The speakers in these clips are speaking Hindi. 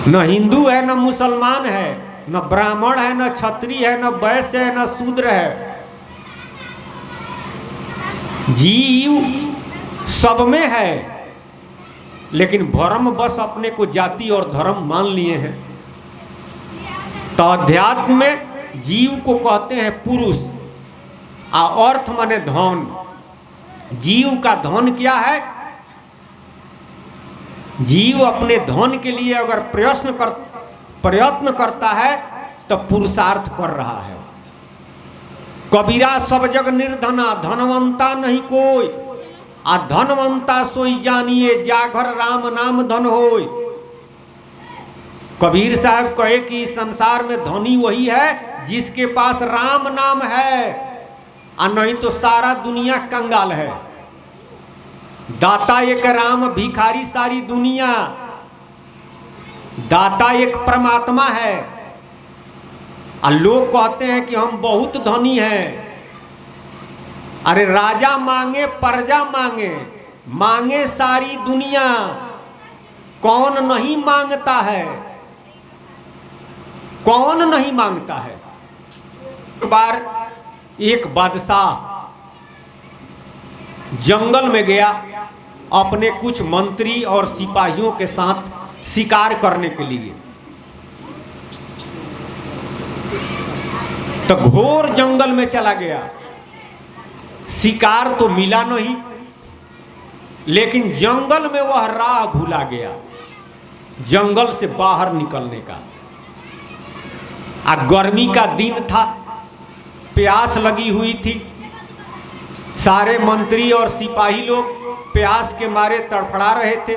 न हिंदू है, न मुसलमान है, न ब्राह्मण है, न क्षत्रिय है, न वैश्य है, न शूद्र है। जीव सब में है, लेकिन भ्रम बस अपने को जाति और धर्म मान लिए हैं। तो अध्यात्म में जीव को कहते हैं पुरुष, और अर्थ माने धन। जीव का धन क्या है? जीव अपने धन के लिए अगर प्रयत्न करता है तो पुरुषार्थ कर रहा है। कबीरा सब जग निर्धना, धनवंता नहीं कोई, आ धनवंता सोई जानिए, जागर राम नाम धन होय। कबीर साहब कहे कि संसार में धनी वही है जिसके पास राम नाम है, और नहीं तो सारा दुनिया कंगाल है। दाता एक राम, भिखारी सारी दुनिया। दाता एक परमात्मा है, और लोग कहते हैं कि हम बहुत धनी हैं। अरे राजा मांगे प्रजा मांगे, मांगे सारी दुनिया, कौन नहीं मांगता है? कौन नहीं मांगता है? एक बार एक बादशाह जंगल में गया अपने कुछ मंत्री और सिपाहियों के साथ शिकार करने के लिए। तो घोर जंगल में चला गया। शिकार तो मिला नहीं, लेकिन जंगल में वह राह भूला गया, जंगल से बाहर निकलने का। गर्मी का दिन था, प्यास लगी हुई थी। सारे मंत्री और सिपाही लोग प्यास के मारे तड़फड़ा रहे थे।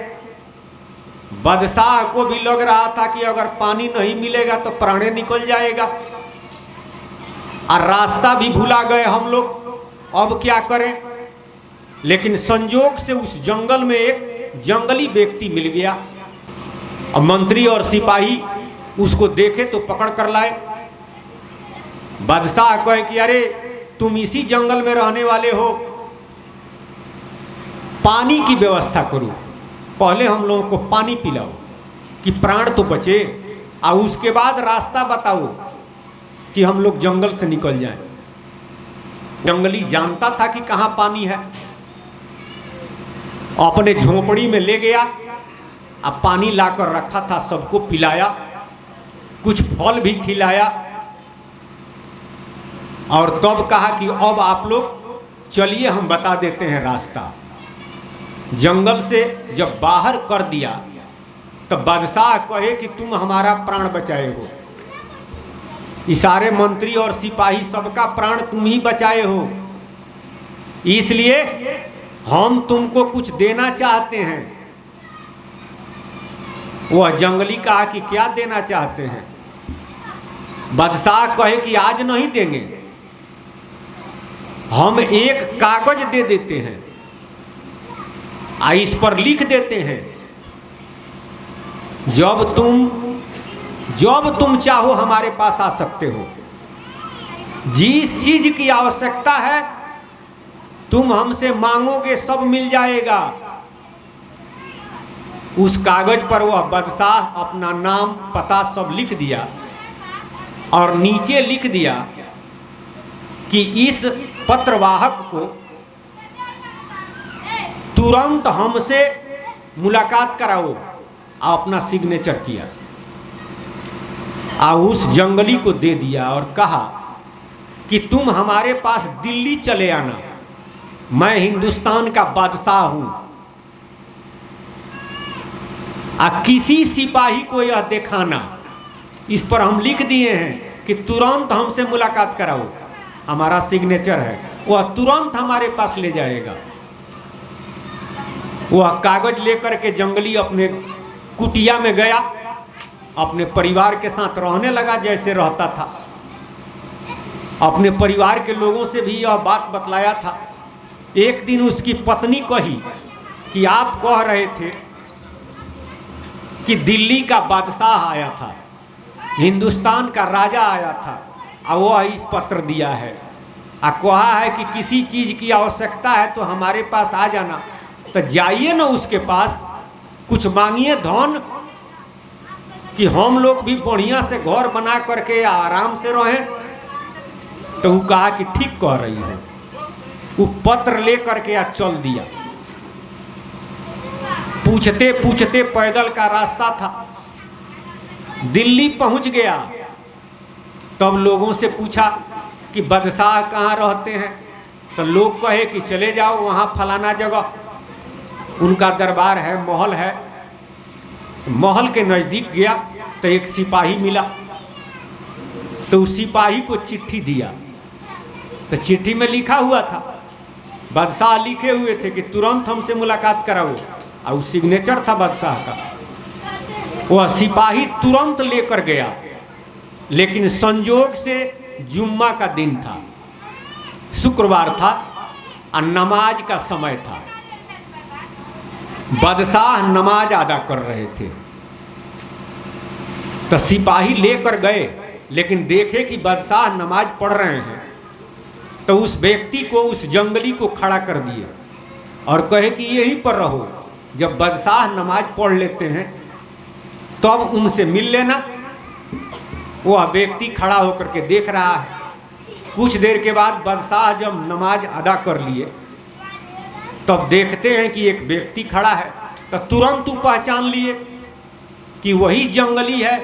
बादशाह को भी लग रहा था कि अगर पानी नहीं मिलेगा तो प्राणे निकल जाएगा, और रास्ता भी भुला गए हम लोग, अब क्या करें। लेकिन संजोग से उस जंगल में एक जंगली व्यक्ति मिल गया, और मंत्री और सिपाही उसको देखे तो पकड़ कर लाए। बादशाह कहे कि अरे तुम इसी जंगल में रहने वाले हो, पानी की व्यवस्था करो, पहले हम लोगों को पानी पिलाओ कि प्राण तो बचे, और उसके बाद रास्ता बताओ कि हम लोग जंगल से निकल जाएं। जंगली जानता था कि कहाँ पानी है, अपने झोपड़ी में ले गया, अब पानी लाकर रखा था, सबको पिलाया, कुछ फल भी खिलाया, और तब कहा कि अब आप लोग चलिए हम बता देते हैं रास्ता। जंगल से जब बाहर कर दिया तो बादशाह कहे कि तुम हमारा प्राण बचाए हो, सारे मंत्री और सिपाही सबका प्राण तुम ही बचाए हो, इसलिए हम तुमको कुछ देना चाहते हैं। वह जंगली कहा कि क्या देना चाहते हैं? बादशाह कहे कि आज नहीं देंगे, हम एक कागज दे देते हैं, इस पर लिख देते हैं जब तुम चाहो हमारे पास आ सकते हो, जिस चीज की आवश्यकता है तुम हमसे मांगोगे सब मिल जाएगा। उस कागज पर वह बादशाह अपना नाम पता सब लिख दिया, और नीचे लिख दिया कि इस पत्रवाहक को तुरंत हमसे मुलाकात कराओ, और अपना सिग्नेचर किया, और उस जंगली को दे दिया और कहा कि तुम हमारे पास दिल्ली चले आना, मैं हिंदुस्तान का बादशाह हूं। किसी सिपाही को यह दिखाना, इस पर हम लिख दिए हैं कि तुरंत हमसे मुलाकात कराओ, हमारा सिग्नेचर है, वह तुरंत हमारे पास ले जाएगा। वह कागज लेकर के जंगली अपने कुटिया में गया, अपने परिवार के साथ रहने लगा जैसे रहता था। अपने परिवार के लोगों से भी यह बात बतलाया था। एक दिन उसकी पत्नी कही कि आप कह रहे थे कि दिल्ली का बादशाह आया था, हिंदुस्तान का राजा आया था, और वह इस पत्र दिया है, और कहा है कि किसी चीज़ की आवश्यकता है तो हमारे पास आ जाना। तो जाइए ना उसके पास, कुछ मांगिए धन, कि हम लोग भी बढ़िया से घर बना करके आराम से रहें। तो वो कहा कि ठीक कह रही है। वो पत्र ले करके आज चल दिया। पूछते पूछते पैदल का रास्ता था, दिल्ली पहुंच गया। तब लोगों से पूछा कि बादशाह कहाँ रहते हैं। तो लोग कहे कि चले जाओ वहाँ फलाना जगह उनका दरबार है, महल है। महल के नज़दीक गया तो एक सिपाही मिला। तो उस सिपाही को चिट्ठी दिया। तो चिट्ठी में लिखा हुआ था, बादशाह लिखे हुए थे कि तुरंत हमसे मुलाकात कराओ, और सिग्नेचर था बादशाह का। वह सिपाही तुरंत लेकर गया, लेकिन संजोग से जुम्मा का दिन था, शुक्रवार था और नमाज का समय था। बादशाह नमाज अदा कर रहे थे। तो सिपाही लेकर गए, लेकिन देखे कि बादशाह नमाज पढ़ रहे हैं। तो उस व्यक्ति को, उस जंगली को खड़ा कर दिए और कहे कि यहीं पर रहो, जब बादशाह नमाज पढ़ लेते हैं तब उनसे मिल लेना। वह व्यक्ति खड़ा होकर के देख रहा है। कुछ देर के बाद बादशाह जब नमाज अदा कर लिए तब देखते हैं कि एक व्यक्ति खड़ा है। तो तुरंत वो पहचान लिए कि वही जंगली है,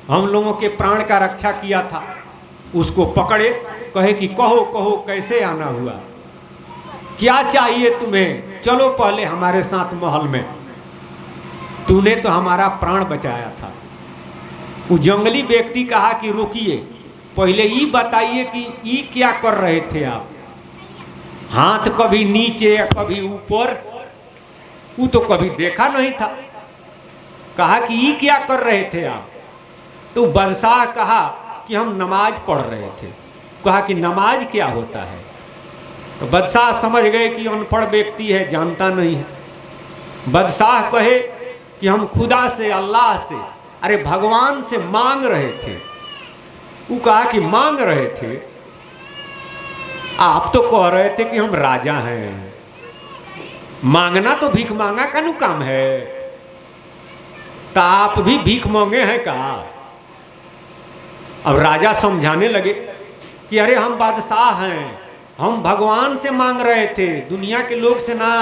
हम लोगों के प्राण का रक्षा किया था। उसको पकड़े, कहे कि कहो कहो कैसे आना हुआ, क्या चाहिए तुम्हें, चलो पहले हमारे साथ महल में, तूने तो हमारा प्राण बचाया था। वो जंगली व्यक्ति कहा कि रुकिए, पहले ये बताइए कि ये क्या कर रहे थे आप। हाथ कभी नीचे या कभी ऊपर, वो तो कभी देखा नहीं था। कहा कि ये क्या कर रहे थे आप। तो बादशाह कहा कि हम नमाज पढ़ रहे थे। कहा कि नमाज क्या होता है। तो बादशाह समझ गए कि अनपढ़ व्यक्ति है, जानता नहीं है। बादशाह कहे कि हम खुदा से, अल्लाह से, अरे भगवान से मांग रहे थे। वो कहा कि मांग रहे थे, आप तो कह रहे थे कि हम राजा हैं, मांगना तो भीख मांगा का नु काम है, तो आप भी भीख मांगे हैं का। अब राजा समझाने लगे कि अरे हम बादशाह हैं, हम भगवान से मांग रहे थे, दुनिया के लोग से ना।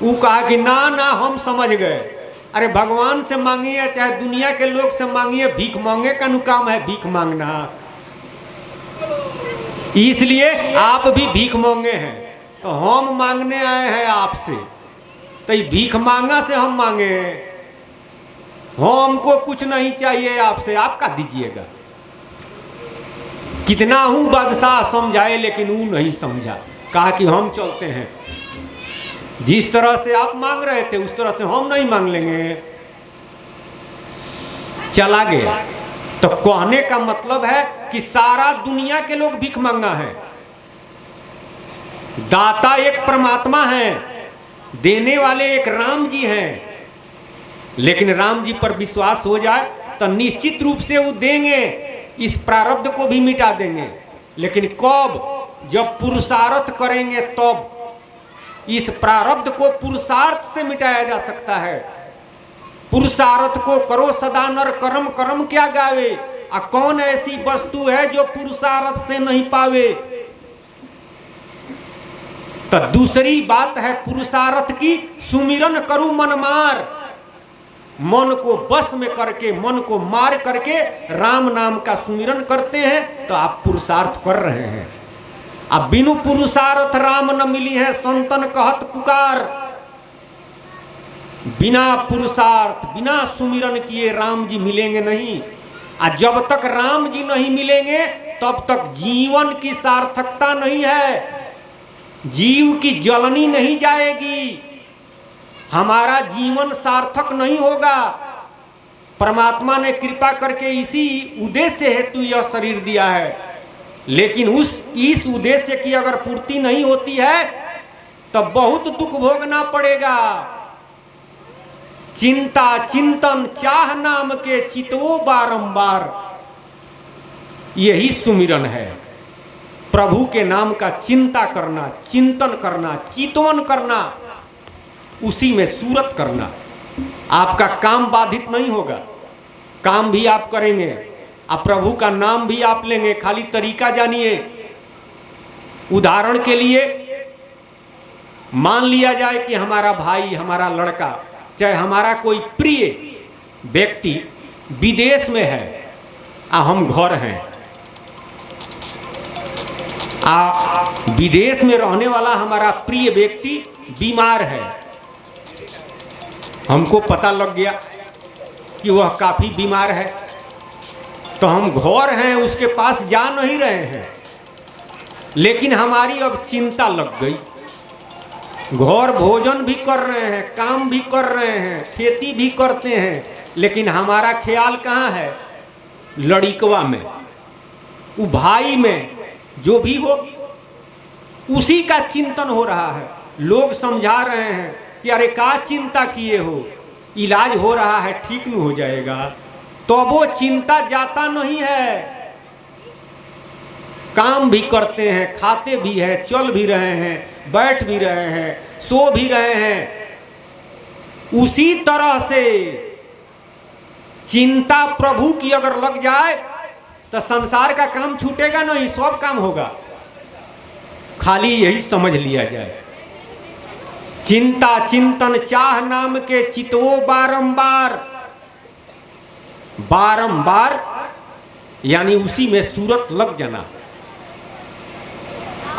वो कहा कि ना ना हम समझ गए, अरे भगवान से मांगिए चाहे दुनिया के लोग से मांगिए, भीख मांगे का नु काम है भीख मांगना, इसलिए आप भी भीख मांगे हैं। तो हम मांगने आए हैं आपसे, तो ये भीख मांगा से हम मांगे, हमको कुछ नहीं चाहिए आपसे, आप का दीजिएगा। कितना हूं बादशाह समझाए, लेकिन वो नहीं समझा। कहा कि हम चलते हैं, जिस तरह से आप मांग रहे थे उस तरह से हम नहीं मांग लेंगे। चला गया। तो कहने का मतलब है कि सारा दुनिया के लोग भीख मांगा है। दाता एक परमात्मा है, देने वाले एक राम जी हैं, लेकिन राम जी पर विश्वास हो जाए तो निश्चित रूप से वो देंगे, इस प्रारब्ध को भी मिटा देंगे। लेकिन कब, जब पुरुषार्थ करेंगे तब इस प्रारब्ध को पुरुषार्थ से मिटाया जा सकता है। पुरुषार्थ को करो सदा नर कर्म, कर्म क्या गावे। आ कौन ऐसी वस्तु है जो पुरुषार्थ से नहीं पावे। तो दूसरी बात है पुरुषार्थ की, सुमिरन करूं मन मार, मन को बस में करके, मन को मार करके राम नाम का सुमिरन करते हैं तो आप पुरुषार्थ कर रहे हैं। अब बिनु पुरुषार्थ राम न मिली है, संतन कहत पुकार। बिना पुरुषार्थ, बिना सुमिरन किए राम जी मिलेंगे नहीं। और जब तक राम जी नहीं मिलेंगे तब तक जीवन की सार्थकता नहीं है, जीव की जलनी नहीं जाएगी, हमारा जीवन सार्थक नहीं होगा। परमात्मा ने कृपा करके इसी उद्देश्य हेतु यह शरीर दिया है, लेकिन इस उद्देश्य की अगर पूर्ति नहीं होती है तो बहुत दुख भोगना पड़ेगा। चिंता चिंतन चाह नाम के चितवो बारंबार, यही सुमिरन है। प्रभु के नाम का चिंता करना, चिंतन करना, चितवन करना, उसी में सूरत करना, आपका काम बाधित नहीं होगा। काम भी आप करेंगे, आप प्रभु का नाम भी आप लेंगे, खाली तरीका जानिए। उदाहरण के लिए मान लिया जाए कि हमारा भाई, हमारा लड़का, चाहे हमारा कोई प्रिय व्यक्ति विदेश में है और हम घर हैं। विदेश में रहने वाला हमारा प्रिय व्यक्ति बीमार है, हमको पता लग गया कि वह काफ़ी बीमार है, तो हम घर हैं उसके पास जा नहीं रहे हैं, लेकिन हमारी अब चिंता लग गई। घर भोजन भी कर रहे हैं, काम भी कर रहे हैं, खेती भी करते हैं, लेकिन हमारा ख्याल कहाँ है? लड़िकवा में, वो भाई में, जो भी हो उसी का चिंतन हो रहा है। लोग समझा रहे हैं कि अरे का चिंता किए हो, इलाज हो रहा है, ठीक नहीं हो जाएगा, तो वो चिंता जाता नहीं है। काम भी करते हैं, खाते भी हैं, चल भी रहे हैं, बैठ भी रहे हैं, सो भी रहे हैं। उसी तरह से चिंता प्रभु की अगर लग जाए तो संसार का काम छूटेगा नहीं, सब काम होगा। खाली यही समझ लिया जाए। चिंता चिंतन चाह नाम के चितवो बारंबार, बारंबार यानी उसी में सूरत लग जाना।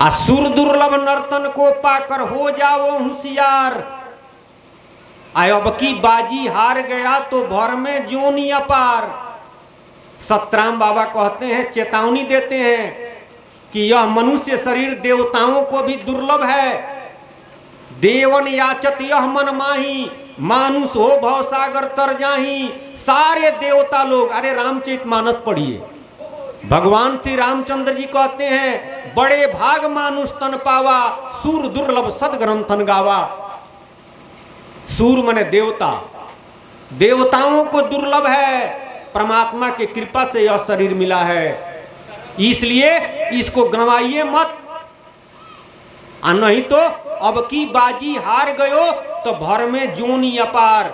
असुर दुर्लभ नर्तन को पाकर हो जाओ होशियार, अब की बाजी हार गया तो भर में जोनी अपार। सतराम बाबा कहते हैं, चेतावनी देते हैं कि यह मनुष्य शरीर देवताओं को भी दुर्लभ है। देवन याचत यह मन माही, मानुष हो भवसागर तर जाही। सारे देवता लोग, अरे रामचरितमानस पढ़िए, भगवान श्री रामचंद्र जी कहते हैं, बड़े भाग मानुष तन पावा, सूर दुर्लभ सदग्रंथन गावा। सूर माने देवता, देवताओं को दुर्लभ है, परमात्मा की कृपा से यह शरीर मिला है, इसलिए इसको गंवाइए मत। नहीं तो अब की बाजी हार गयो तो भर में जोनी अपार।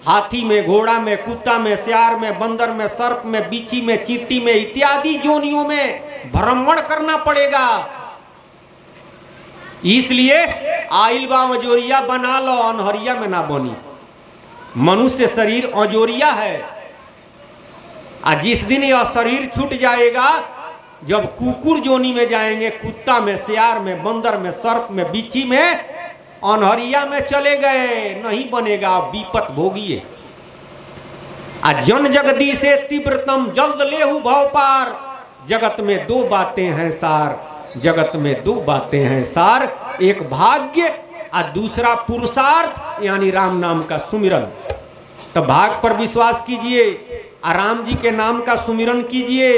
हाथी में, घोड़ा में, कुत्ता में, सियार में, बंदर में, सर्प में, बिच्छी में, चींटी में इत्यादि जोनियों में भ्रमण करना पड़ेगा। इसलिए आइल बा अजोरिया बना लो, अनहरिया में ना बनी। मनुष्य शरीर अजोरिया है, और जिस दिन यह शरीर छूट जाएगा, जब कुकुर जोनी में जाएंगे, कुत्ता में, सियार में, बंदर में, सर्प में, बिच्छी में, अनहरिया में चले गए, नहीं बनेगा, विपत भोगिए। जन जगदी से तीव्रतम जल्द लेहु भव पार। जगत में दो बातें हैं सार, जगत में दो बातें हैं सार, एक भाग्य और दूसरा पुरुषार्थ यानी राम नाम का सुमिरन। तो भाग पर विश्वास कीजिए, राम जी के नाम का सुमिरन कीजिए,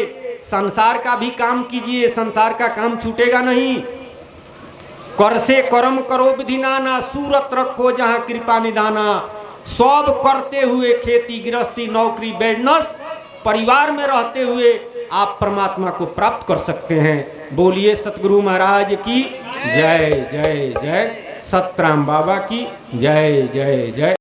संसार का भी काम कीजिए, संसार का काम छूटेगा नहीं। कर से कर्म करो विधि नाना, सूरत रखो जहाँ कृपा निदाना। सब करते हुए खेती गृहस्थी नौकरी बिजनेस परिवार में रहते हुए आप परमात्मा को प्राप्त कर सकते हैं। बोलिए सतगुरु महाराज की जय जय जय, सतराम बाबा की जय जय जय।